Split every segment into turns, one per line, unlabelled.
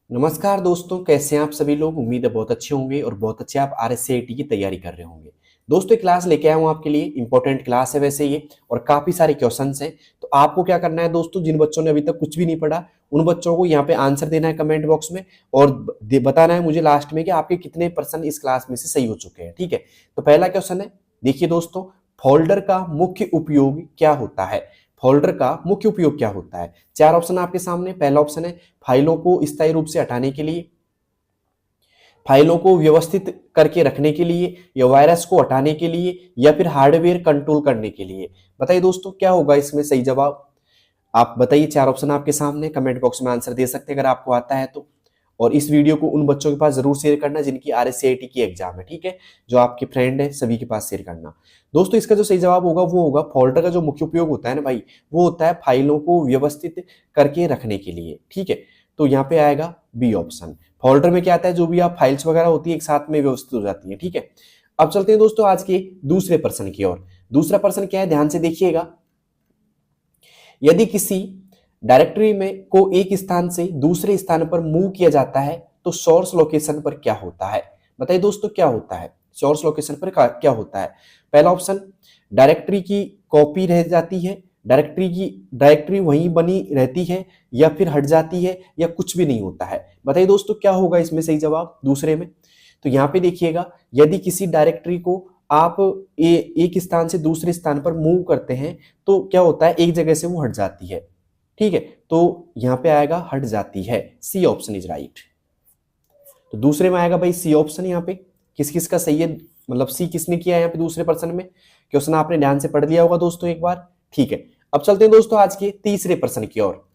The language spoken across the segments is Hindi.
नमस्कार दोस्तों, कैसे हैं आप सभी लोग। उम्मीद है बहुत अच्छे होंगे और बहुत अच्छे आप RSCIT की तैयारी कर रहे होंगे। दोस्तों एक क्लास लेके आया हूँ आपके लिए, इंपॉर्टेंट क्लास है वैसे ये, और काफी सारे क्वेश्चंस हैं। तो आपको क्या करना है दोस्तों, जिन बच्चों ने अभी तक कुछ भी नहीं पढ़ा उन बच्चों को यहाँ पे आंसर देना है कमेंट बॉक्स में, और बताना है मुझे लास्ट में कि आपके कितने % इस क्लास में से सही हो चुके हैं। ठीक है, तो पहला क्वेश्चन है, देखिए दोस्तों, फोल्डर का मुख्य उपयोग क्या होता है। फोल्डर का मुख्य उपयोग क्या होता है। चार ऑप्शन आपके सामने। पहला ऑप्शन है फाइलों को स्थायी रूप से हटाने के लिए, फाइलों को व्यवस्थित करके रखने के लिए, या वायरस को हटाने के लिए, या फिर हार्डवेयर कंट्रोल करने के लिए। बताइए दोस्तों क्या होगा इसमें सही जवाब। आप बताइए, चार ऑप्शन आपके सामने, कमेंट बॉक्स में आंसर दे सकते हैं अगर आपको आता है तो। और इस वीडियो को उन बच्चों के पास जरूर शेयर करना जिनकी RSCIT की एग्जाम है, ठीक है, जो आपके फ्रेंड है सभी के पास शेयर करना। दोस्तों इसका जो सही जवाब होगा वो होगा, फोल्डर का जो मुख्य उपयोग होता है ना भाई, वो होता है फाइलों को व्यवस्थित करके रखने के लिए। ठीक है, तो यहाँ पे आएगा बी ऑप्शन। फोल्डर में क्या आता है, जो भी आप फाइल्स वगैरह होती है एक साथ में व्यवस्थित हो जाती है। ठीक है, अब चलते हैं दोस्तों आज के दूसरे प्रश्न की ओर। दूसरा प्रश्न क्या है, ध्यान से देखिएगा। यदि किसी डायरेक्टरी में को एक स्थान से दूसरे स्थान पर मूव किया जाता है तो सोर्स लोकेशन पर क्या होता है। बताइए दोस्तों क्या होता है, सोर्स लोकेशन पर क्या होता है। पहला ऑप्शन, डायरेक्टरी की कॉपी रह जाती है, डायरेक्टरी वहीं बनी रहती है, या फिर हट जाती है, या कुछ भी नहीं होता है। बताइए दोस्तों क्या होगा इसमें सही जवाब दूसरे में। तो यहाँ पे देखिएगा, यदि किसी डायरेक्टरी को आप एक स्थान से दूसरे स्थान पर मूव करते हैं तो क्या होता है, एक जगह से वो हट जाती है। ठीक है, तो यहां पे आएगा हट जाती है, सी ऑप्शन इज राइट। तो दूसरे में आएगा भाई सी ऑप्शन। यहाँ पे किस किस का सही है, मतलब सी किसने किया है यहाँ पे दूसरे पर्सन में। क्वेश्चन आपने ध्यान से पढ़ लिया होगा दोस्तों एक बार। ठीक है, अब चलते हैं दोस्तों आज के तीसरे प्रश्न की ओर।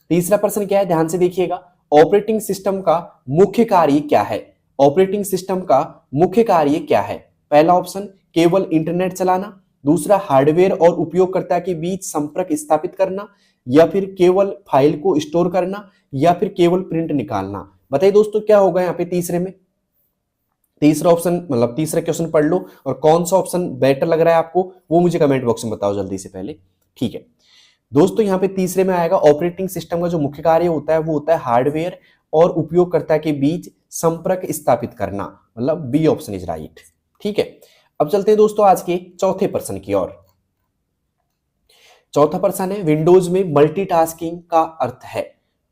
तीसरा प्रश्न क्या है, ध्यान से देखिएगा। ऑपरेटिंग सिस्टम का मुख्य कार्य क्या है। ऑपरेटिंग सिस्टम का मुख्य कार्य क्या है। पहला ऑप्शन, केवल इंटरनेट चलाना। दूसरा, हार्डवेयर और उपयोगकर्ता के बीच संपर्क स्थापित करना, या फिर केवल फाइल को स्टोर करना, या फिर केवल प्रिंट निकालना। बताइए दोस्तों क्या होगा यहाँ पे तीसरे में। तीसरा ऑप्शन मतलब तीसरा क्वेश्चन पढ़ लो, और कौन सा ऑप्शन बेटर लग रहा है आपको वो मुझे कमेंट बॉक्स में बताओ जल्दी से पहले। ठीक है दोस्तों, यहाँ पे तीसरे में आएगा, ऑपरेटिंग सिस्टम का जो मुख्य कार्य होता है वो होता है हार्डवेयर और उपयोगकर्ता के बीच संपर्क स्थापित करना, मतलब बी ऑप्शन इज राइट। ठीक है, अब चलते हैं दोस्तों आज के चौथे प्रश्न की ओर। चौथा प्रश्न है, विंडोज में मल्टीटास्किंग का अर्थ है।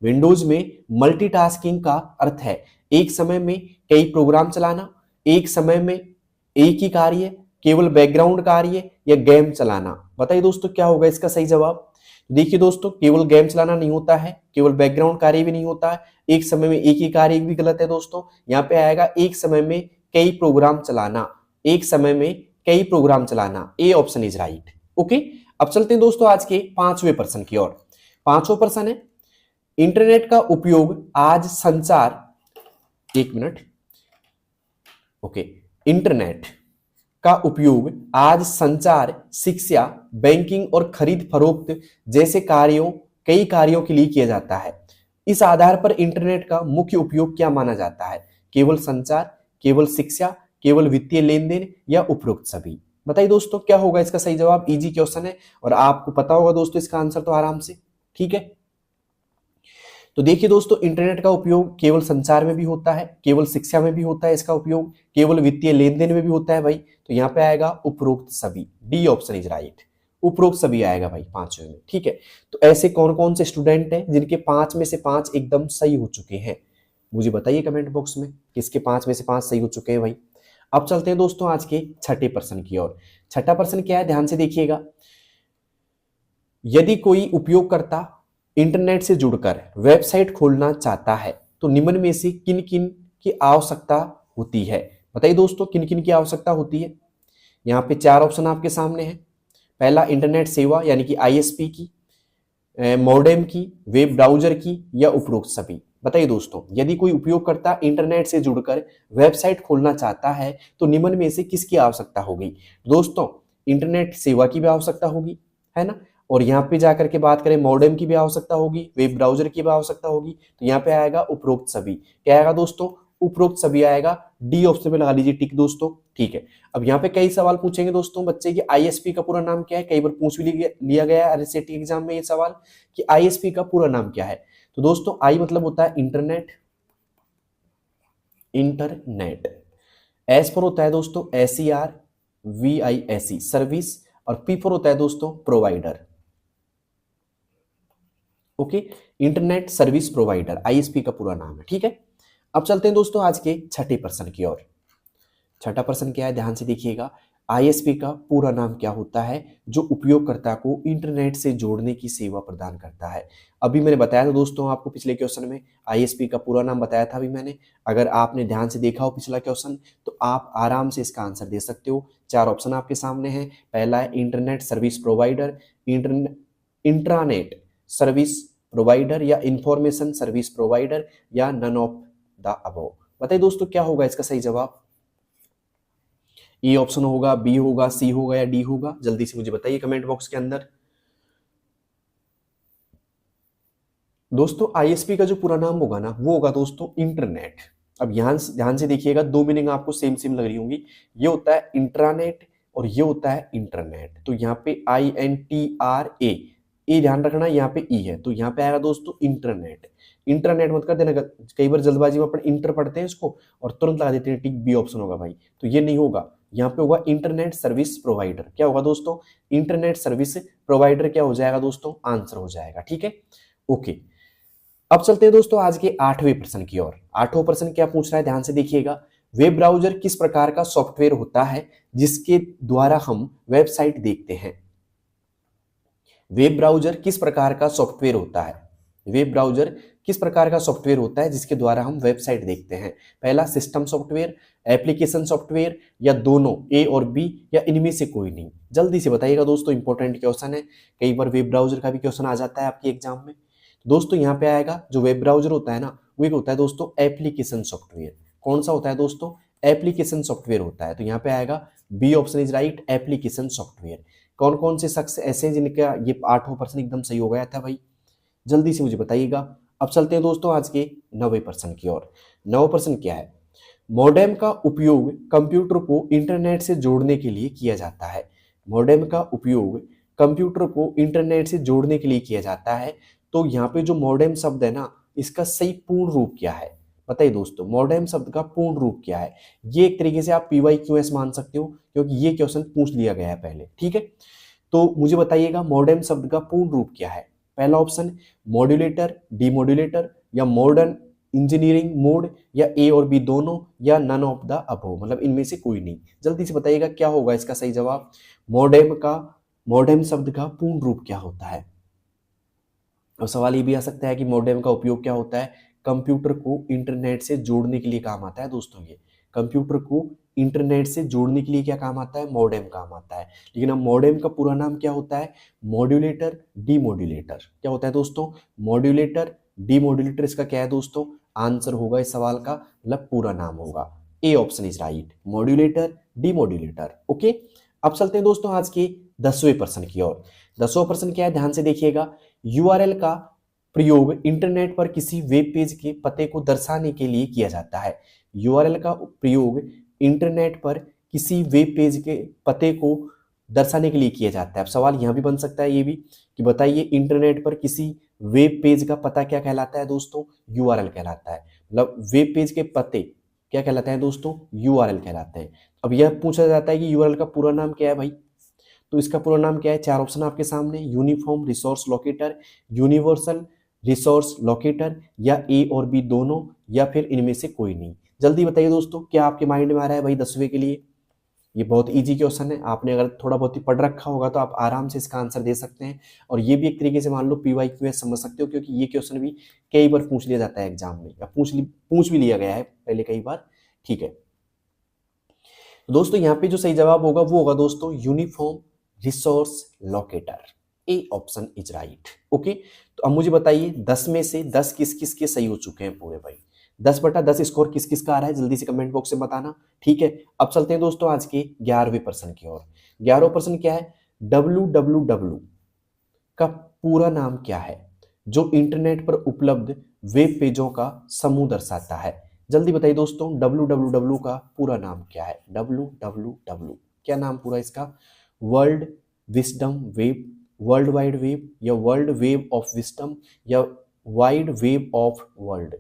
विंडोज में मल्टीटास्किंग का अर्थ है एक समय में कई प्रोग्राम चलाना, एक समय में एक ही कार्य, केवल बैकग्राउंड कार्य, या गेम चलाना। बताइए दोस्तों क्या होगा इसका सही जवाब। देखिए दोस्तों, केवल गेम चलाना नहीं होता है, केवल बैकग्राउंड कार्य भी नहीं होता है, एक समय में एक ही कार्य भी गलत है दोस्तों। यहाँ पे आएगा एक समय में कई प्रोग्राम चलाना, एक समय में कई प्रोग्राम चलाना, ए ऑप्शन इज राइट। ओके, अब चलते हैं दोस्तों आज के पांचवें प्रश्न की ओर। पांचवा प्रश्न है, इंटरनेट का उपयोग आज संचार, एक मिनट, ओके, इंटरनेट का उपयोग आज संचार, शिक्षा, बैंकिंग और खरीद फरोख्त जैसे कई कार्यों के लिए किया जाता है। इस आधार पर इंटरनेट का मुख्य उपयोग क्या माना जाता है। केवल संचार, केवल शिक्षा, केवल वित्तीय लेन देन, या उपरोक्त सभी। बताइए दोस्तों क्या होगा इसका सही जवाब। इजी क्वेश्चन है और आपको पता होगा दोस्तों इसका आंसर तो आराम से। ठीक है, तो देखिए दोस्तों, इंटरनेट का उपयोग केवल संचार में भी होता है, केवल शिक्षा में भी होता है इसका उपयोग, केवल वित्तीय लेन देन में भी होता है भाई। तो यहाँ पे आएगा उपरोक्त सभी, डी ऑप्शन इज राइट। उपरोक्त सभी आएगा भाई पांचवें में। ठीक है, तो ऐसे कौन कौन से स्टूडेंट हैं जिनके 5 में से 5 एकदम सही हो चुके हैं, मुझे बताइए कमेंट बॉक्स में किसके 5 में से 5 सही हो चुके हैं भाई। अब चलते हैं दोस्तों आज के छठे प्रश्न की ओर। छठा प्रश्न क्या है, ध्यान से देखिएगा। यदि कोई उपयोगकर्ता इंटरनेट से जुड़कर वेबसाइट खोलना चाहता है तो निम्न में से किन किन की आवश्यकता होती है। बताइए दोस्तों किन किन की आवश्यकता होती है। यहाँ पे 4 ऑप्शन आपके सामने हैं। पहला, इंटरनेट सेवा यानी कि ISP की, मॉडेम की, वेब ब्राउजर की, या उपरोक्त सभी। बताइए दोस्तों, यदि कोई उपयोगकर्ता इंटरनेट से जुड़कर वेबसाइट खोलना चाहता है तो निम्न में से किसकी आवश्यकता होगी। दोस्तों इंटरनेट सेवा की भी आवश्यकता होगी, है ना, और यहाँ पे जाकर के बात करें मॉडेम की भी आवश्यकता होगी, वेब ब्राउजर की भी आवश्यकता होगी। तो यहाँ पे आएगा उपरोक्त सभी। क्या आएगा दोस्तों, उपरोक्त सभी आएगा, डी ऑप्शन पे लगा लीजिए टिक दोस्तों। ठीक है, अब यहाँ पे कई सवाल पूछेंगे दोस्तों बच्चे कि ISP का पूरा नाम क्या है। कई बार पूछ भी लिया गया है RSCT एग्जाम में ये सवाल कि ISP का पूरा नाम क्या है। तो दोस्तों आई मतलब होता है इंटरनेट, इंटरनेट। एस पर होता है दोस्तों SERVIS सर्विस, और पी पर होता है दोस्तों provider. Okay, internet service provider, ISP का पूरा नाम है। ठीक है, अब चलते हैं दोस्तों आज के छठे प्रश्न की ओर। छठा प्रश्न क्या है, ध्यान से देखिएगा। ISP का पूरा नाम क्या होता है जो उपयोगकर्ता को इंटरनेट से जोड़ने की सेवा प्रदान करता है। अभी मैंने बताया था दोस्तों आपको पिछले क्वेश्चन में ISP का पूरा नाम बताया था अभी मैंने। अगर आपने ध्यान से देखा हो पिछला क्वेश्चन तो आप आराम से इसका आंसर दे सकते हो। चार ऑप्शन आपके सामने हैं। पहला है internet service provider, intranet service provider, या इंफॉर्मेशन सर्विस प्रोवाइडर, या नन ऑफ द अबव। बताइए दोस्तों क्या होगा इसका सही जवाब। ए ऑप्शन होगा, बी होगा, सी होगा, या डी होगा? जल्दी से मुझे बताइए कमेंट बॉक्स के अंदर। दोस्तों ISP का जो पूरा नाम होगा ना वो होगा दोस्तों इंटरनेट। अब यहाँ ध्यान से देखिएगा, दो मीनिंग आपको सेम सेम लग रही होंगी। ये होता है इंट्रानेट और ये होता है इंटरनेट। तो यहाँ पे INTRA, ए ध्यान रखना, यहाँ पे ई है तो यहाँ पे आएगा दोस्तों इंटरनेट। इंटरनेट मत कर देना, कई बार जल्दबाजी में अपन इंटर पढ़ते हैं इसको और तुरंत लगा देते हैं टिक, बी ऑप्शन होगा भाई, तो ये नहीं होगा। यहाँ पे होगा इंटरनेट सर्विस प्रोवाइडर। क्या होगा दोस्तों? इंटरनेट सर्विस प्रोवाइडर क्या हो जाएगा दोस्तों? आंसर हो जाएगा। ठीक है, ओके। अब चलते हैं दोस्तों आज के आठवें प्रश्न की ओर। आठवां प्रश्न क्या पूछ रहा है, ध्यान से देखिएगा। वेब ब्राउजर किस प्रकार का सॉफ्टवेयर होता है जिसके द्वारा हम वेबसाइट देखते हैं? वेब ब्राउजर किस प्रकार का सॉफ्टवेयर होता है? वेब ब्राउजर किस प्रकार का सॉफ्टवेयर होता है जिसके द्वारा हम वेबसाइट देखते हैं? पहला सिस्टम सॉफ्टवेयर, एप्लीकेशन सॉफ्टवेयर, या दोनों, ए और बी, या इनमें से कोई नहीं? जल्दी से बताइएगा दोस्तों, इंपॉर्टेंट क्वेश्चन है। कई बार वेब ब्राउजर का भी क्वेश्चन आ जाता है आपके एग्जाम में। दोस्तों यहाँ पे आएगा जो वेब ब्राउजर होता है ना वो एक होता है दोस्तों एप्लीकेशन सॉफ्टवेयर। कौन सा होता है दोस्तों? एप्लीकेशन सॉफ्टवेयर होता है। तो यहाँ पे आएगा B option is right, application software. कौन कौन से शख्स ऐसे हैं जिनका ये आठवां प्रश्न एकदम सही हो गया था भाई? जल्दी से मुझे बताइएगा। अब चलते हैं दोस्तों आज के नवे प्रश्न की ओर। नवा प्रश्न क्या है? मॉडेम का उपयोग कंप्यूटर को इंटरनेट से जोड़ने के लिए किया जाता है। मॉडेम का उपयोग कंप्यूटर को इंटरनेट से जोड़ने के लिए किया जाता है। तो यहाँ पे जो मॉडेम शब्द है ना इसका सही पूर्ण रूप क्या है? बताइए दोस्तों, मॉडेम शब्द का पूर्ण रूप क्या है? ये एक तरीके से आप PYQS मान सकते हो क्योंकि ये क्वेश्चन पूछ लिया गया है पहले। ठीक है, तो मुझे बताइएगा मॉडेम शब्द का पूर्ण रूप क्या है? पहला ऑप्शन मॉड्यूलेटर, डीमॉड्यूलेटर, या मॉडर्न इंजीनियरिंग मोड, या ए और बी दोनों, या नन ऑफ द अबव, मतलब इनमें से कोई नहीं। जल्दी से बताइएगा क्या होगा इसका सही जवाब। मॉडेम शब्द का पूर्ण रूप क्या होता है? और सवाल ये भी आ सकता है कि मॉडेम का उपयोग क्या होता है? कंप्यूटर को इंटरनेट से जोड़ने के लिए काम आता है दोस्तों। ये कंप्यूटर को इंटरनेट से जोड़ने के लिए क्या काम आता है? मॉडेम काम आता है। लेकिन अब मॉडेम का पूरा नाम क्या होता है? Modulator, demodulator. क्या होता है दोस्तों? Modulator, demodulator. इसका क्या है दोस्तों? आंसर होगा इस सवाल का, मतलब पूरा नाम होगा। ए option is right, modulator, demodulator. Okay, अब चलते हैं दोस्तों आज के 10वें प्रश्न की ओर। 10वां प्रश्न क्या है, ध्यान से देखिएगा। URL का प्रयोग इंटरनेट पर किसी वेब पेज के पते को दर्शाने के लिए किया जाता है। URL का प्रयोग इंटरनेट पर किसी वेब पेज के पते को दर्शाने के लिए किया जाता है। अब सवाल यहां भी बन सकता है ये भी कि बताइए इंटरनेट पर किसी वेब पेज का पता क्या कहलाता है दोस्तों? URL कहलाता है। मतलब वेब पेज के पते क्या कहलाते हैं दोस्तों? URL कहलाते हैं। अब यह पूछा जाता है कि URL का पूरा नाम क्या है भाई? तो इसका पूरा नाम क्या है? चार ऑप्शन आपके सामने, uniform resource locator, universal resource locator, या ए और बी दोनों, या फिर इनमें से कोई नहीं। जल्दी बताइए दोस्तों क्या आपके माइंड में आ रहा है भाई 10वें के लिए? ये बहुत इजी क्वेश्चन है, आपने अगर थोड़ा बहुत ही पढ़ रखा होगा तो आप आराम से इसका आंसर दे सकते हैं। और ये भी एक तरीके से मान लो PYQS समझ सकते हो क्योंकि ये क्वेश्चन भी कई बार पूछ लिया जाता है एग्जाम में, या पूछ भी लिया गया है पहले कई बार। ठीक है दोस्तों, यहाँ पे जो सही जवाब होगा वो होगा दोस्तों uniform resource locator. A option is right. Okay, तो अब मुझे बताइए 10 में से 10 किस किस के सही हो चुके हैं पूरे भाई? 10/10 स्कोर किस किस का आ रहा है जल्दी से कमेंट बॉक्स में बताना। ठीक है, अब चलते हैं दोस्तों आज के 11वें प्रश्न की ओर। 11वां प्रश्न क्या है? www का पूरा नाम क्या है जो इंटरनेट पर उपलब्ध वेब पेजों का समूह दर्शाता है? जल्दी बताइए दोस्तों www का पूरा नाम क्या है? www क्या नाम पूरा इसका? World wisdom web, world wide web, या वर्ल्ड वेब ऑफ विस्डम, या वाइड वेब ऑफ वर्ल्ड?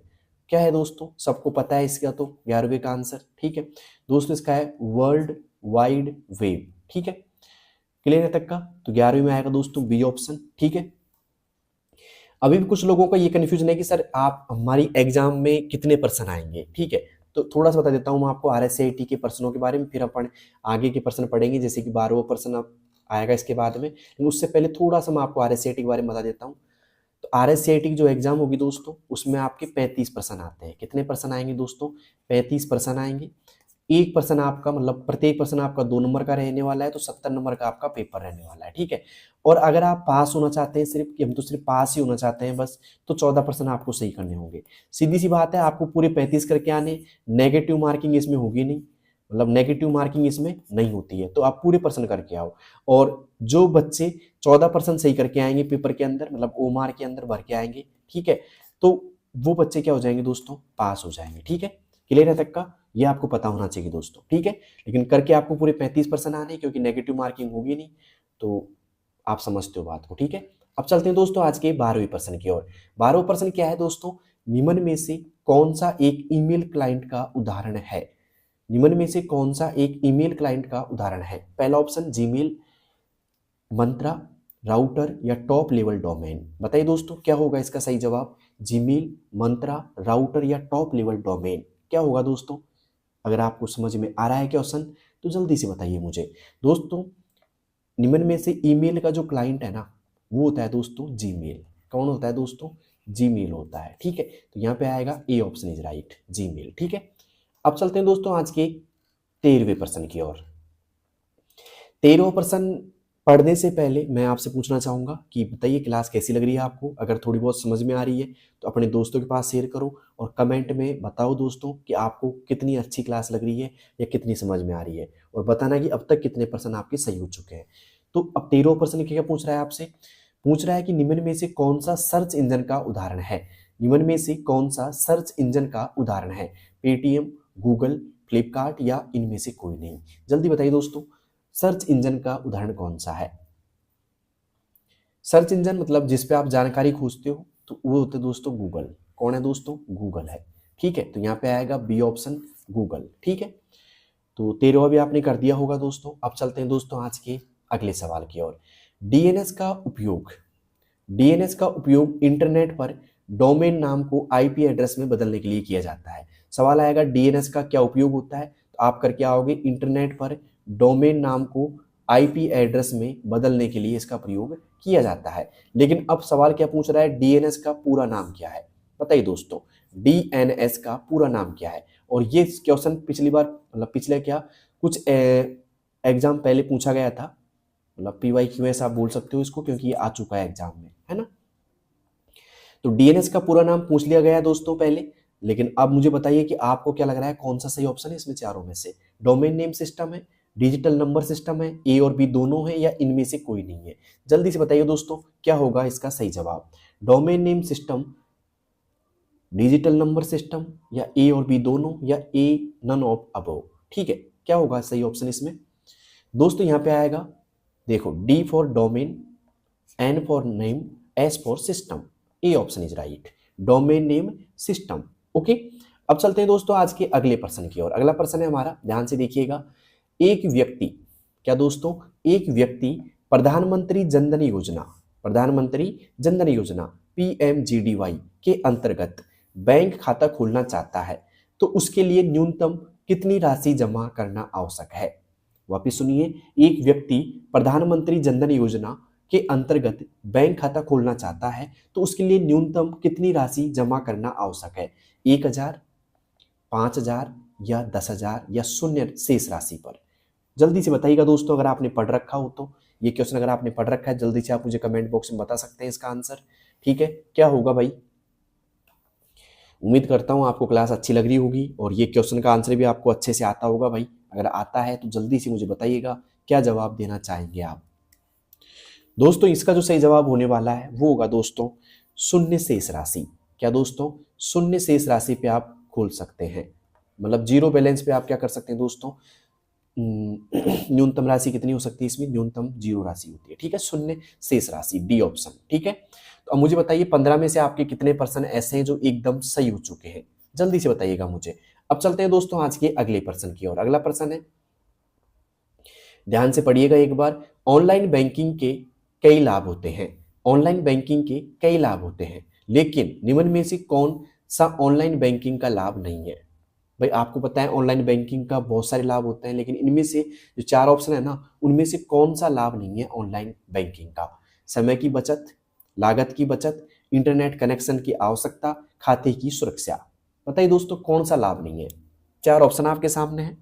क्या है दोस्तों, सबको पता है इसका तो 11वीं का आंसर। ठीक है दोस्तों, इसका है वर्ल्ड वाइड वेब। ठीक है, क्लियर है तक का? तो 11वीं में आएगा दोस्तों बी ऑप्शन। ठीक है, अभी भी कुछ लोगों का ये कंफ्यूजन है कि सर आप हमारी एग्जाम में कितने पर्सन आएंगे। ठीक है, तो थोड़ा सा बता देता हूँ मैं आपको RSAT के पर्सनों के बारे में, फिर अपन आगे के पर्सन पढ़ेंगे, जैसे कि 12वां पर्सन आप आएगा इसके बाद में। लेकिन उससे पहले थोड़ा सा मैं आपको RSAT के बारे में बता देता हूँ। तो RSAT की जो एग्जाम होगी दोस्तों, उसमें आपके 35 पर्सन आते हैं। कितने पर्सन आएंगे दोस्तों? 35 पर्सन आएंगे। एक पर्सन आपका, मतलब प्रत्येक पर्सन आपका 2 नंबर का रहने वाला है, तो 70 नंबर का आपका पेपर रहने वाला है। ठीक है, और अगर आप पास होना चाहते हैं, सिर्फ कि हम तो सिर्फ पास ही होना चाहते हैं बस, तो 14% आपको सही करने होंगे। सीधी सी बात है, आपको पूरे 35 करके आने, नेगेटिव मार्किंग इसमें होगी नहीं, मतलब नेगेटिव मार्किंग इसमें नहीं होती है, तो आप पूरे पर्सन करके आओ। और जो बच्चे 14% सही करके आएंगे पेपर के अंदर, मतलब OMR के अंदर भर के आएंगे, ठीक है, तो वो बच्चे क्या हो जाएंगे दोस्तों? पास हो जाएंगे। ठीक है, क्लियर है तक का? ये आपको पता होना चाहिए दोस्तों। ठीक है, लेकिन करके आपको पूरे 35% आने, क्योंकि नेगेटिव मार्किंग होगी नहीं, तो आप समझते हो बात को। ठीक है, अब चलते हैं दोस्तों आज के 12वीं पर्सन की ओर। 12वां पर्सन क्या है दोस्तों? निम्न में से कौन सा एक ईमेल क्लाइंट का उदाहरण है? निम्न में से कौन सा एक ईमेल क्लाइंट का उदाहरण है? पहला ऑप्शन जीमेल, मंत्रा, राउटर या टॉप लेवल डोमेन। बताइए दोस्तों क्या होगा इसका सही जवाब? जीमेल, मंत्रा, राउटर या टॉप लेवल डोमेन, क्या होगा दोस्तों? अगर आपको समझ में आ रहा है क्वेश्चन तो जल्दी से बताइए मुझे। दोस्तों निम्न में से ईमेल का जो क्लाइंट है ना, वो होता है दोस्तों जीमेल। कौन होता है दोस्तों? जीमेल होता है। ठीक है, तो यहाँ पे आएगा ए ऑप्शन इज राइट, जीमेल। ठीक है, अब चलते हैं दोस्तों आज के 13वें पर्सन की ओर। 13वां पर्सन पढ़ने से पहले मैं आपसे पूछना चाहूंगा कि बताइए क्लास कैसी लग रही है आपको। अगर थोड़ी बहुत समझ में आ रही है तो अपने दोस्तों के पास शेयर करो और कमेंट में बताओ दोस्तों कि आपको कितनी अच्छी क्लास लग रही है या कितनी समझ में आ रही है, और बताना कि अब तक कितने पर्सन आपके सही हो चुके हैं। तो अब 13वां पर्सन क्या पूछ रहा है आपसे? पूछ रहा है कि निम्न में से कौन सा सर्च इंजन का उदाहरण है? निम्न में से कौन सा सर्च इंजन का उदाहरण है? पेटीएम, गूगल, फ्लिपकार्ट या इनमें से कोई नहीं? जल्दी बताइए दोस्तों, सर्च इंजन का उदाहरण कौन सा है? सर्च इंजन मतलब जिस पे आप जानकारी खोजते हो, तो वो होते दोस्तों गूगल। कौन है दोस्तों? गूगल है। ठीक है, तो यहाँ पे आएगा बी ऑप्शन, गूगल। ठीक है, तो 13वां भी आपने कर दिया होगा दोस्तों। अब चलते हैं दोस्तों आज के अगले सवाल की ओर। डीएनएस का उपयोग, डीएनएस का उपयोग इंटरनेट पर डोमेन नाम को आईपी एड्रेस में बदलने के लिए किया जाता है। सवाल आएगा डीएनएस का क्या उपयोग होता है, तो आप करके आओगे इंटरनेट पर डोमेन नाम को आईपी एड्रेस में बदलने के लिए इसका प्रयोग किया जाता है। लेकिन अब सवाल क्या पूछ रहा है? डीएनएस का पूरा नाम क्या है? बताइए दोस्तों, डीएनएस का पूरा नाम क्या है? और ये क्वेश्चन पिछली बार, मतलब पिछले क्या कुछ एग्जाम पहले पूछा गया था, मतलब PYQS आप बोल सकते हो इसको, क्योंकि ये आ चुका है एग्जाम में, है ना। तो डीएनएस का पूरा नाम पूछ लिया गया है दोस्तों पहले, लेकिन अब मुझे बताइए कि आपको क्या लग रहा है कौन सा सही ऑप्शन है इसमें चारों में से? डोमेन नेम सिस्टम है, डिजिटल नंबर सिस्टम है, ए और बी दोनों है, या इनमें से कोई नहीं है? जल्दी से बताइए दोस्तों क्या होगा इसका सही जवाब? Domain name system, digital number system, या ए और बी दोनों, या ए नन ऑफ अबव? ठीक है, क्या होगा सही ऑप्शन इसमें दोस्तों? यहाँ पे आएगा देखो, D for domain, N for name, S for system. A option is right, domain name system. Okay, अब चलते हैं दोस्तों आज के अगले पर्सन की ओर। अगला पर्सन है हमारा, ध्यान से देखिएगा। एक व्यक्ति, क्या दोस्तों? एक व्यक्ति प्रधानमंत्री जनधन योजना, प्रधानमंत्री जनधन योजना PMGDY के अंतर्गत बैंक खाता खोलना चाहता है, तो उसके लिए न्यूनतम कितनी राशि जमा करना आवश्यक है? वापिस सुनिए, एक व्यक्ति प्रधानमंत्री जनधन योजना के अंतर्गत बैंक खाता खोलना चाहता है, तो उसके लिए न्यूनतम कितनी राशि जमा करना आवश्यक है? 1000, 5000 या 10,000 या शून्य शेष राशि पर? जल्दी से बताइएगा दोस्तों, अगर आपने पढ़ रखा हो तो। ये क्वेश्चन अगर आपने पढ़ रखा है, जल्दी से आप मुझे कमेंट बॉक्स में बता सकते हैं इसका आंसर। ठीक है, क्या होगा भाई? उम्मीद करता हूं आपको क्लास अच्छी लग रही होगी और ये क्वेश्चन का आंसर भी आपको अच्छे से आता होगा भाई। अगर आता है तो जल्दी से मुझे बताइएगा क्या जवाब देना चाहेंगे आप। दोस्तों इसका जो सही जवाब होने वाला है वो होगा दोस्तों शून्य शेष राशि। क्या दोस्तों? शून्य शेष राशि पे आप खोल सकते हैं, मतलब जीरो बैलेंस पे आप क्या कर सकते हैं दोस्तों? न्यूनतम राशि कितनी हो सकती है इसमें? न्यूनतम जीरो राशि होती है। ठीक है, शून्य शेष राशि, डी ऑप्शन। ठीक है, तो अब मुझे बताइए 15 में से आपके कितने पर्सन ऐसे हैं जो एकदम सही हो चुके हैं? जल्दी से बताइएगा मुझे। अब चलते हैं दोस्तों आज के अगले प्रश्न की ओर। अगला प्रश्न है, ध्यान से पढ़िएगा एक बार। ऑनलाइन बैंकिंग के कई लाभ होते हैं, ऑनलाइन बैंकिंग के कई लाभ होते हैं, लेकिन निम्न में से कौन सा ऑनलाइन बैंकिंग का लाभ नहीं है? भाई आपको पता है ऑनलाइन बैंकिंग का बहुत सारे लाभ होते हैं, लेकिन इनमें से जो चार ऑप्शन है ना, उनमें से कौन सा लाभ नहीं है ऑनलाइन बैंकिंग का? समय की बचत, लागत की बचत, इंटरनेट कनेक्शन की आवश्यकता, खाते की सुरक्षा। बताइए दोस्तों कौन सा लाभ नहीं है? चार ऑप्शन आपके सामने है,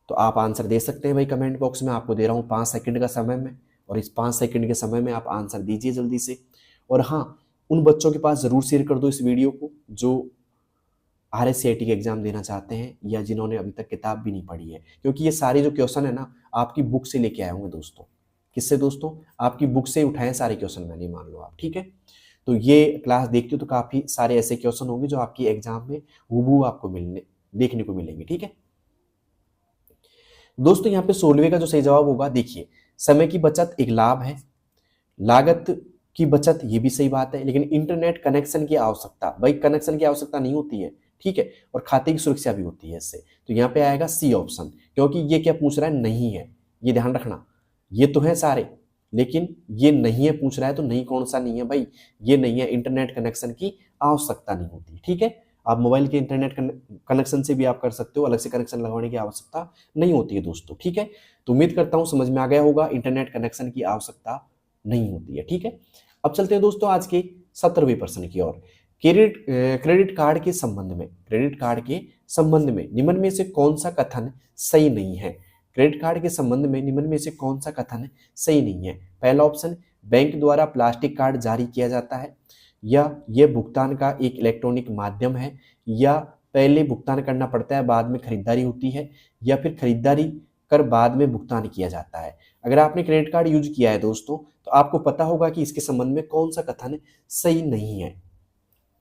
तो आप आंसर दे सकते हैं भाई कमेंट बॉक्स में। आपको दे रहा हूँ 5 सेकंड का समय में, और इस 5 सेकंड के समय में आप आंसर दीजिए जल्दी से। और हाँ, उन बच्चों के पास जरूर शेयर कर दो इस वीडियो को जो RSCIT के एग्जाम देना चाहते हैं या जिन्होंने अभी तक किताब भी नहीं पढ़ी है, क्योंकि ये सारे जो क्वेश्चन है ना आपकी बुक से लेके आए होंगे दोस्तों। किससे दोस्तों? आपकी बुक से उठाए सारे क्वेश्चन मैंने, मान लो आप, ठीक है। तो ये क्लास देखते हो तो काफी सारे ऐसे क्वेश्चन होंगे जो आपकी एग्जाम में हूबहू आपको देखने को मिलेंगे, ठीक है दोस्तों। यहाँ पे 16वें का जो सही जवाब होगा, देखिए समय की बचत एक लाभ है, लागत की बचत ये भी सही बात है, लेकिन इंटरनेट कनेक्शन की आवश्यकता, भाई कनेक्शन की आवश्यकता नहीं होती है, ठीक है। और खाते की सुरक्षा भी होती है इससे, तो यहाँ पे आएगा सी ऑप्शन, क्योंकि ये क्या पूछ रहा है, नहीं है, ये ध्यान रखना। ये तो है सारे, लेकिन ये नहीं है पूछ रहा है, तो नहीं कौन सा नहीं है भाई? ये नहीं है, इंटरनेट कनेक्शन की आवश्यकता नहीं होती, ठीक है। आप मोबाइल के इंटरनेट कनेक्शन से भी आप कर सकते हो, अलग से कनेक्शन लगवाने की आवश्यकता नहीं होती है दोस्तों, ठीक है। तो उम्मीद करता हूं समझ में आ गया होगा, इंटरनेट कनेक्शन की आवश्यकता नहीं होती है, ठीक है। अब चलते हैं दोस्तों आज के 17वें प्रश्न की ओर। क्रेडिट कार्ड के संबंध में, क्रेडिट कार्ड के संबंध में निम्न में से कौन सा कथन सही नहीं है? क्रेडिट कार्ड के संबंध में निम्न में से कौन सा कथन सही नहीं है? पहला ऑप्शन, बैंक द्वारा प्लास्टिक कार्ड जारी किया जाता है, या यह भुगतान का एक इलेक्ट्रॉनिक माध्यम है, या पहले भुगतान करना पड़ता है बाद में खरीदारी होती है, या फिर खरीदारी कर बाद में भुगतान किया जाता है। अगर आपने क्रेडिट कार्ड यूज किया है दोस्तों, तो आपको पता होगा कि इसके संबंध में कौन सा कथन सही नहीं है।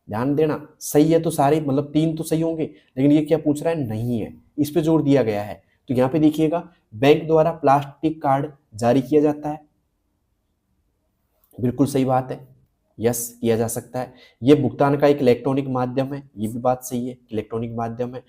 ध्यान देना, सही है तो सारे, मतलब 3 तो सही होंगे, लेकिन ये क्या पूछ रहा है, नहीं है, इस पे जोर दिया गया है। तो यहाँ पे देखिएगा, बैंक द्वारा प्लास्टिक कार्ड जारी किया जाता है, बिल्कुल सही बात है, यस किया जा सकता है। ये भुगतान का एक इलेक्ट्रॉनिक माध्यम है, ये भी बात सही है, इलेक्ट्रॉनिक माध्यम है।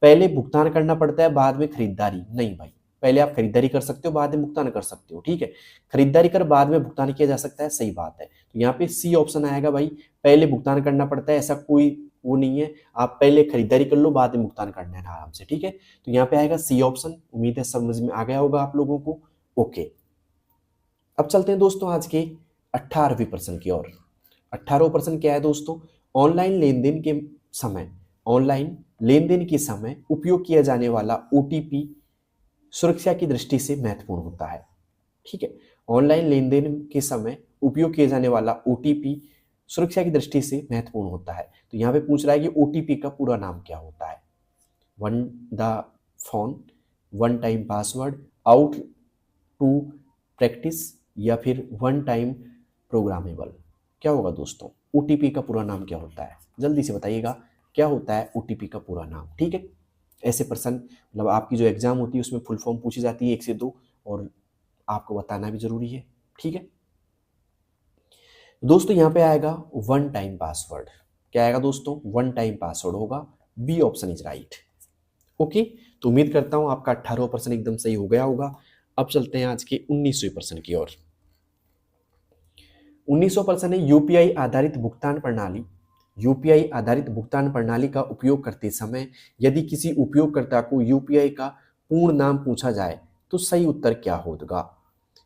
पहले भुगतान करना पड़ता है बाद में खरीदारी, नहीं भाई, पहले आप खरीदारी कर सकते हो बाद में भुगतान कर सकते हो, ठीक है। खरीदारी कर बाद में भुगतान किया जा सकता है, सही बात है। तो यहाँ पे सी ऑप्शन आएगा भाई, पहले भुगतान करना पड़ता है, ऐसा कोई वो नहीं है, आप पहले खरीदारी कर लो बाद में भुगतान करना है आराम से, ठीक है। तो यहाँ पे आएगा सी ऑप्शन। उम्मीद है समझ में आ गया होगा आप लोगों को, ओके। अब चलते हैं दोस्तों आज के 18वें प्रश्न की ओर। 18वां प्रश्न क्या है दोस्तों? ऑनलाइन लेनदेन के समय, ऑनलाइन लेनदेन के समय उपयोग किया जाने वाला OTP सुरक्षा की दृष्टि से महत्वपूर्ण होता है, ठीक है। ऑनलाइन लेनदेन के समय उपयोग किया जाने वाला OTP सुरक्षा की दृष्टि से महत्वपूर्ण होता है। तो यहाँ पे पूछ रहा है कि OTP का पूरा नाम क्या होता है? One the phone, one time password, out to practice, या फिर वन टाइम प्रोग्रामेबल। क्या होगा दोस्तों? OTP का पूरा नाम क्या होता है? जल्दी से बताइएगा, क्या होता है OTP का पूरा नाम, ठीक है। ऐसे प्रश्न, मतलब आपकी जो एग्जाम होती है उसमें फुल फॉर्म पूछी जाती है 1 से 2, और आपको बताना भी जरूरी है, ठीक है दोस्तों। यहाँ पे आएगा वन टाइम पासवर्ड। क्या आएगा दोस्तों? वन टाइम पासवर्ड होगा, B option is right, okay. तो उम्मीद करता हूं आपका 18वां प्रश्न एकदम सही हो गया होगा। अब चलते हैं आज के 19वें प्रश्न की ओर। 19वां प्रश्न है, यूपीआई आधारित भुगतान प्रणाली, यूपीआई आधारित भुगतान प्रणाली का उपयोग करते समय यदि किसी उपयोगकर्ता को यूपीआई का पूर्ण नाम पूछा जाए तो सही उत्तर क्या होगा?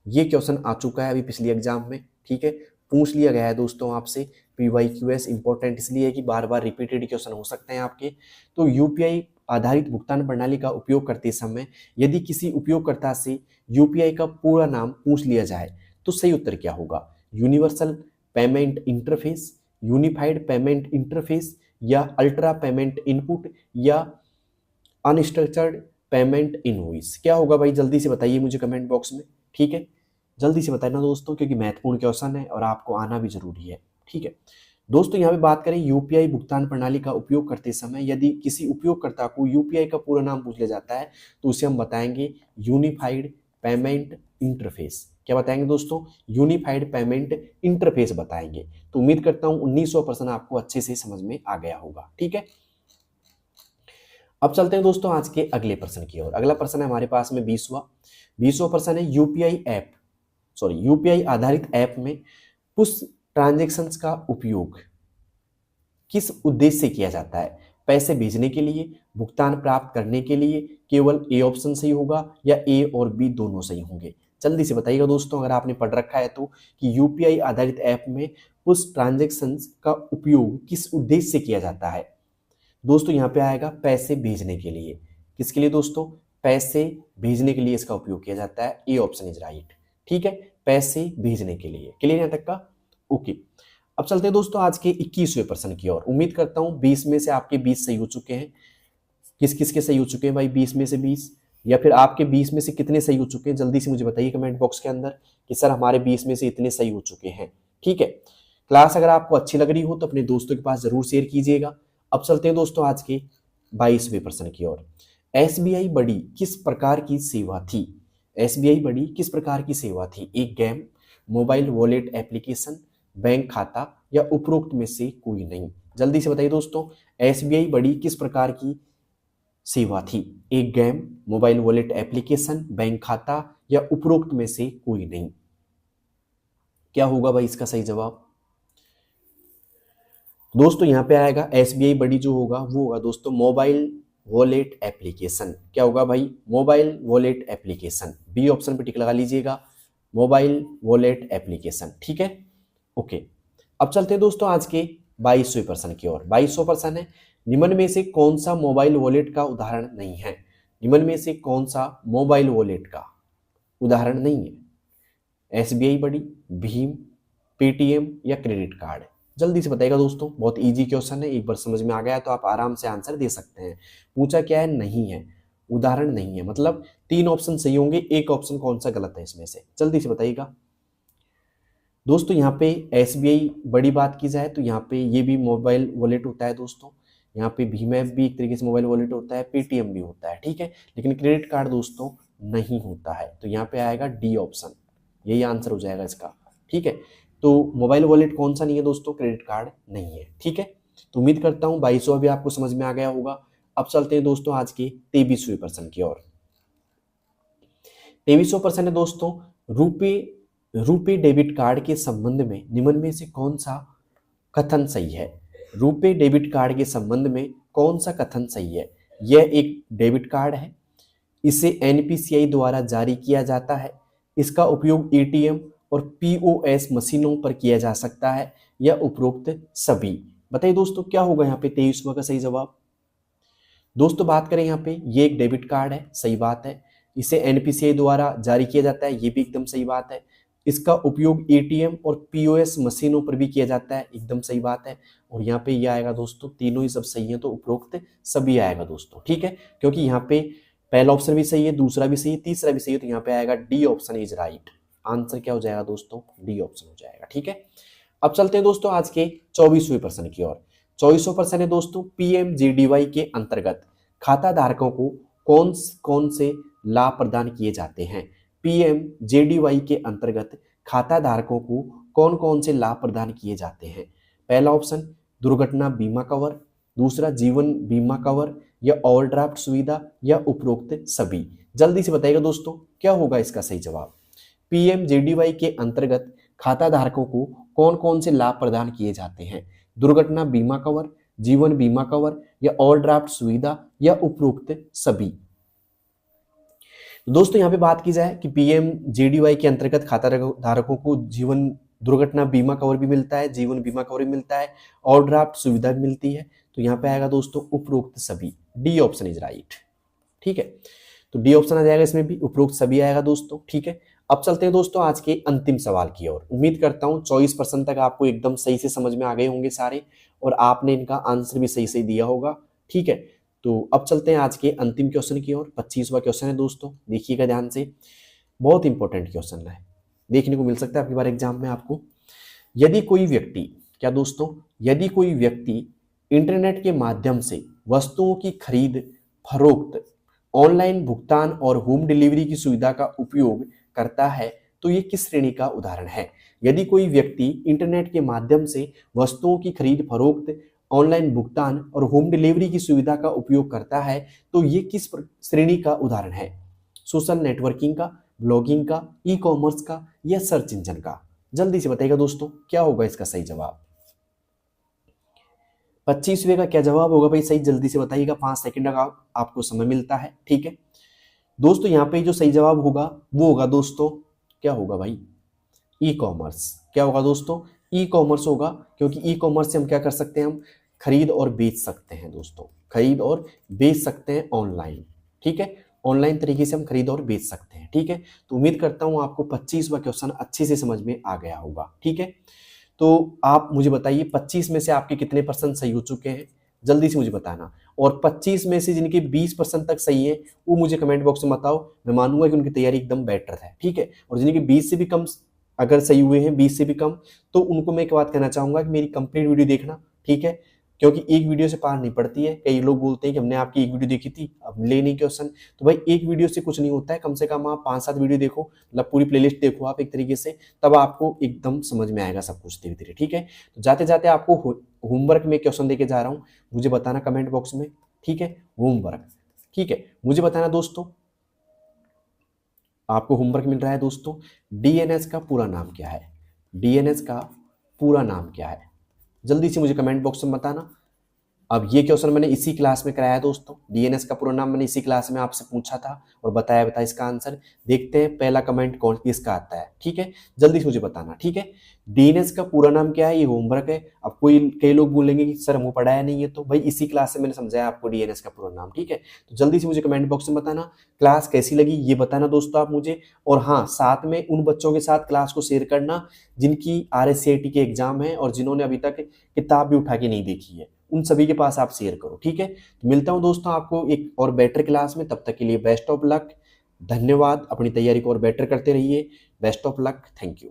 ये क्वेश्चन आ चुका है अभी पिछली एग्जाम में, ठीक है, पूछ लिया गया है दोस्तों आपसे। PYQS इंपॉर्टेंट इसलिए है कि बार बार रिपीटेड क्वेश्चन हो सकते हैं आपके। तो यूपीआई आधारित भुगतान प्रणाली का उपयोग करते समय यदि किसी उपयोगकर्ता से यूपीआई का पूरा नाम पूछ लिया जाए तो सही उत्तर क्या होगा? Universal payment interface, unified payment interface, या अल्ट्रा पेमेंट इनपुट, या अनस्ट्रक्चर्ड पेमेंट इनवॉइस। क्या होगा भाई? जल्दी से बताइए मुझे कमेंट बॉक्स में, ठीक है, जल्दी से बताना दोस्तों, क्योंकि महत्वपूर्ण क्वेश्चन है और आपको आना भी जरूरी है, ठीक है दोस्तों। यहाँ पे बात करें यूपीआई भुगतान प्रणाली का उपयोग करते समय यदि किसी उपयोगकर्ता को यूपीआई का पूरा नाम पूछ लिया जाता है तो उसे हम बताएंगे यूनिफाइड पेमेंट इंटरफेस। क्या बताएंगे दोस्तों? यूनिफाइड पेमेंट इंटरफेस बताएंगे। तो उम्मीद करता हूं 1900% आपको अच्छे से समझ में आ गया होगा। ठीक है, अब चलते हैं दोस्तों आज के अगले प्रश्न की ओर। अगला प्रश्न है हमारे पास में 20वां प्रश्न है, यूपीआई आधारित ऐप में पुश ट्रांजैक्शंस का उपयोग किस उद्देश्य से किया जाता है? पैसे भेजने के लिए, भुगतान प्राप्त करने के लिए? केवल ए ऑप्शन सही होगा या ए और बी दोनों सही होंगे? जल्दी से बताइएगा दोस्तों, अगर आपने पढ़ रखा है तो, कि यूपीआई आधारित ऐप में पुश ट्रांजैक्शंस का उपयोग किस उद्देश्य से किया जाता है? दोस्तों यहाँ पे आएगा पैसे भेजने के लिए। किसके लिए दोस्तों? पैसे भेजने के लिए इसका उपयोग किया जाता है। ए ऑप्शन इज राइट। ठीक है, पैसे भेजने के लिए। क्लियर यहाँ तक का? ओके, अब चलते हैं दोस्तों आज के 21वें प्रश्न की ओर। उम्मीद करता हूं 20 में से आपके 20 सही हो चुके हैं। किस किस के सही हो चुके हैं भाई? 20 में से 20, या फिर आपके 20 में से कितने सही हो चुके हैं? जल्दी से मुझे बताइए कमेंट बॉक्स के अंदर कि सर हमारे 20 में से इतने सही हो चुके हैं। ठीक है, क्लास अगर आपको अच्छी लग रही हो तो अपने दोस्तों के पास जरूर शेयर कीजिएगा। अब चलते हैं दोस्तों आज के 22वें प्रश्न की ओर। एसबीआई बड़ी किस प्रकार की सेवा थी? एसबीआई बड़ी किस प्रकार की सेवा थी? एक game, mobile wallet application, bank खाता, या उपरोक्त में से कोई नहीं? जल्दी से बताइए दोस्तों, एसबीआई बड़ी किस प्रकार की सेवा थी? एक game, mobile wallet application, bank खाता, या उपरोक्त में से कोई नहीं? क्या होगा भाई इसका सही जवाब? दोस्तों यहाँ पे आएगा एसबीआई बड़ी जो होगा वो होगा दोस्तों मोबाइल वॉलेट एप्लीकेशन। क्या होगा भाई? Mobile wallet application. B option पे टिक लगा लीजिएगा, मोबाइल वॉलेट एप्लीकेशन। ठीक है, ओके। अब चलते हैं दोस्तों आज के 22वें प्रश्न की ओर। 22वां प्रश्न है, निम्न में से कौन सा मोबाइल वॉलेट का उदाहरण नहीं है? निम्न में से कौन सा मोबाइल वॉलेट का उदाहरण नहीं है? एसबीआई बड़ी, भीम, पेटीएम, या क्रेडिट कार्ड? जल्दी से बताइएगा दोस्तों, बहुत इजी क्वेश्चन है, एक बार समझ में आ गया तो आप आराम से आंसर दे सकते हैं। पूछा क्या है? नहीं है, उदाहरण नहीं है, मतलब 3 ऑप्शन सही होंगे, एक ऑप्शन कौन सा गलत है इसमें से? जल्दी से बताइएगा दोस्तों। यहाँ पे एसबीआई बड़ी बात की जाए तो यहाँ पे ये भी मोबाइल वॉलेट होता है दोस्तों। यहाँ पे भीम ऐप भी एक तरीके से मोबाइल वॉलेट होता है, पेटीएम भी होता है। ठीक है, लेकिन क्रेडिट कार्ड दोस्तों नहीं होता है। तो यहाँ पे आएगा डी ऑप्शन, यही आंसर हो जाएगा इसका। ठीक है, तो मोबाइल वॉलेट कौन सा नहीं है दोस्तों? क्रेडिट कार्ड नहीं है। ठीक है, तो उम्मीद करता हूँ 22वां भी आपको समझ में आ गया होगा। अब चलते हैं दोस्तों आज के 23वें प्रश्न की ओर। 23वां प्रश्न है दोस्तों, रुपे डेबिट कार्ड के संबंध में निम्न में से कौन सा कथन सही है? रुपे डेबिट कार्ड के संबंध में कौन सा कथन सही है? यह एक डेबिट कार्ड है, इसे एनपीसीआई द्वारा जारी किया जाता है, इसका उपयोग एटीएम और पीओएस मशीनों पर किया जा सकता है, या उपरोक्त सभी? बताइए दोस्तों क्या होगा यहाँ पे 23वां का सही जवाब? दोस्तों बात करें यहाँ पे, ये एक डेबिट कार्ड है, सही बात है। इसे एनपीसीआई द्वारा जारी किया जाता है, ये भी एकदम सही बात है। इसका उपयोग एटीएम और पीओएस मशीनों पर भी किया जाता है, एकदम सही बात है। और यहाँ पे ये आएगा दोस्तों, तीनों ही सब सही है तो उपरोक्त सभी आएगा दोस्तों। ठीक है, क्योंकि यहाँ पे पहला ऑप्शन भी सही है, दूसरा भी सही है, तीसरा भी सही है, तो यहाँ पे आएगा D option is right. Answer क्या हो जाएगा दोस्तों? डी ऑप्शन हो जाएगा। ठीक है, अब चलते हैं दोस्तों आज के 24वें प्रश्न की ओर। 24वां प्रश्न है दोस्तों, पीएमजेडीवाई के अंतर्गत खाता धारकों को कौन कौन से लाभ प्रदान किए जाते हैं? पीएमजेडीवाई के अंतर्गत खाता धारकों को कौन कौन से लाभ प्रदान किए जाते हैं? पहला ऑप्शन दुर्घटना बीमा कवर, दूसरा जीवन बीमा कवर, या ओवरड्राफ्ट सुविधा, या उपरोक्त सभी? जल्दी से बताइएगा दोस्तों क्या होगा इसका सही जवाब? पीएमजेडीवाई के अंतर्गत खाता धारकों को कौन कौन से लाभ प्रदान किए जाते हैं? दुर्घटना बीमा कवर, जीवन बीमा कवर, या ओवरड्राफ्ट सुविधा, या उपरोक्त सभी? दोस्तों यहाँ पे बात की जाए कि पीएमजेडीवाई के अंतर्गत खाता धारकों को जीवन दुर्घटना बीमा कवर भी मिलता है, जीवन बीमा कवर भी मिलता है, ओवरड्राफ्ट सुविधा भी मिलती है। तो यहाँ पे आएगा दोस्तों उपरोक्त सभी। D option is right. ठीक है, तो डी ऑप्शन आ जाएगा इसमें भी, उपरोक्त सभी आएगा दोस्तों। ठीक है, अब चलते हैं दोस्तों आज के अंतिम सवाल की ओर। उम्मीद करता हूँ 24% तक आपको एकदम सही से समझ में आ गए होंगे सारे, और आपने इनका आंसर भी सही सही दिया होगा। ठीक है, तो अब चलते हैं आज के अंतिम क्वेश्चन की ओर। 25वां क्वेश्चन है दोस्तों, देखिएगा ध्यान से, बहुत इंपॉर्टेंट क्वेश्चन है, देखने को मिल सकता है आपकी बार एग्जाम में आपको। यदि कोई व्यक्ति, क्या दोस्तों, यदि कोई व्यक्ति इंटरनेट के माध्यम से वस्तुओं की खरीद फरोख्त, ऑनलाइन भुगतान और होम डिलीवरी की सुविधा का उपयोग करता है तो ये किस श्रेणी का उदाहरण है? यदि कोई व्यक्ति इंटरनेट के माध्यम से वस्तुओं की खरीद फरोख्त, ऑनलाइन भुगतान और होम डिलीवरी की सुविधा का उपयोग करता है तो ये किस श्रेणी का उदाहरण है? सोशल नेटवर्किंग का, ब्लॉगिंग का, ई कॉमर्स का या सर्च इंजन का? जल्दी से बताइएगा दोस्तों, क्या होगा इसका सही जवाब? 25वें का क्या जवाब होगा भाई सही? जल्दी से बताइएगा, 5 सेकंड का आपको समय मिलता है। ठीक है दोस्तों, यहाँ पे जो सही जवाब होगा वो होगा दोस्तों, क्या होगा भाई? E commerce. क्या होगा दोस्तों? ई कॉमर्स होगा, क्योंकि ई कॉमर्स से हम क्या कर सकते हैं? हम खरीद और बेच सकते हैं दोस्तों, खरीद और बेच सकते हैं ऑनलाइन। ठीक है, ऑनलाइन तरीके से हम खरीद और बेच सकते हैं। ठीक है, तो उम्मीद करता हूं आपको 25वां क्वेश्चन अच्छे से समझ में आ गया होगा। ठीक है, तो आप मुझे बताइए 25 में से आपके कितने परसेंट सही हो चुके हैं? जल्दी से मुझे बताना। और 25 में से जिनके 20% तक सही है वो मुझे कमेंट बॉक्स में बताओ, मैं मानूंगा कि उनकी तैयारी एकदम बेटर है। ठीक है, और जिनके 20 से भी कम अगर सही हुए हैं, 20 से भी कम, तो उनको मैं एक बात कहना चाहूंगा कि मेरी कंप्लीट वीडियो देखना। ठीक है, क्योंकि एक वीडियो से पार नहीं पड़ती है। कई लोग बोलते हैं कि हमने आपकी एक वीडियो देखी थी, अब मिले नहीं क्वेश्चन। तो भाई एक वीडियो से कुछ नहीं होता है, कम से कम आप 5-7 वीडियो देखो, मतलब पूरी प्लेलिस्ट देखो आप एक तरीके से, तब आपको एकदम समझ में आएगा सब कुछ धीरे धीरे। ठीक है, तो जाते जाते आपको होमवर्क में क्वेश्चन देके जा रहा हूँ, मुझे बताना कमेंट बॉक्स में। ठीक है, होमवर्क। ठीक है, मुझे बताना दोस्तों, आपको होमवर्क मिल रहा है दोस्तों, डीएनएस का पूरा नाम क्या है? डीएनएस का पूरा नाम क्या है? जल्दी से मुझे कमेंट बॉक्स में बताना। अब ये क्वेश्चन मैंने इसी क्लास में कराया दोस्तों, डीएनएस का पूरा नाम मैंने इसी क्लास में आपसे पूछा था और बताया इसका आंसर। देखते हैं पहला कमेंट कौन किसका आता है। ठीक है, जल्दी से मुझे बताना। ठीक है, डीएनएस का पूरा नाम क्या है? ये होमवर्क है। अब कई लोग बोलेंगे कि सर हमको पढ़ाया नहीं है, तो भाई इसी क्लास से मैंने समझाया आपको डीएनएस का पूरा नाम। ठीक है, तो जल्दी से मुझे कमेंट बॉक्स में बताना, क्लास कैसी लगी ये बताना दोस्तों आप मुझे। और हाँ, साथ में उन बच्चों के साथ क्लास को शेयर करना जिनकी RSCAT के एग्जाम है और जिन्होंने अभी तक किताब भी उठा के नहीं देखी है, उन सभी के पास आप शेयर करो। ठीक है, तो मिलता हूं दोस्तों आपको एक और बेटर क्लास में, तब तक के लिए बेस्ट ऑफ लक। धन्यवाद, अपनी तैयारी को और बेटर करते रहिए। Best of luck, thank you.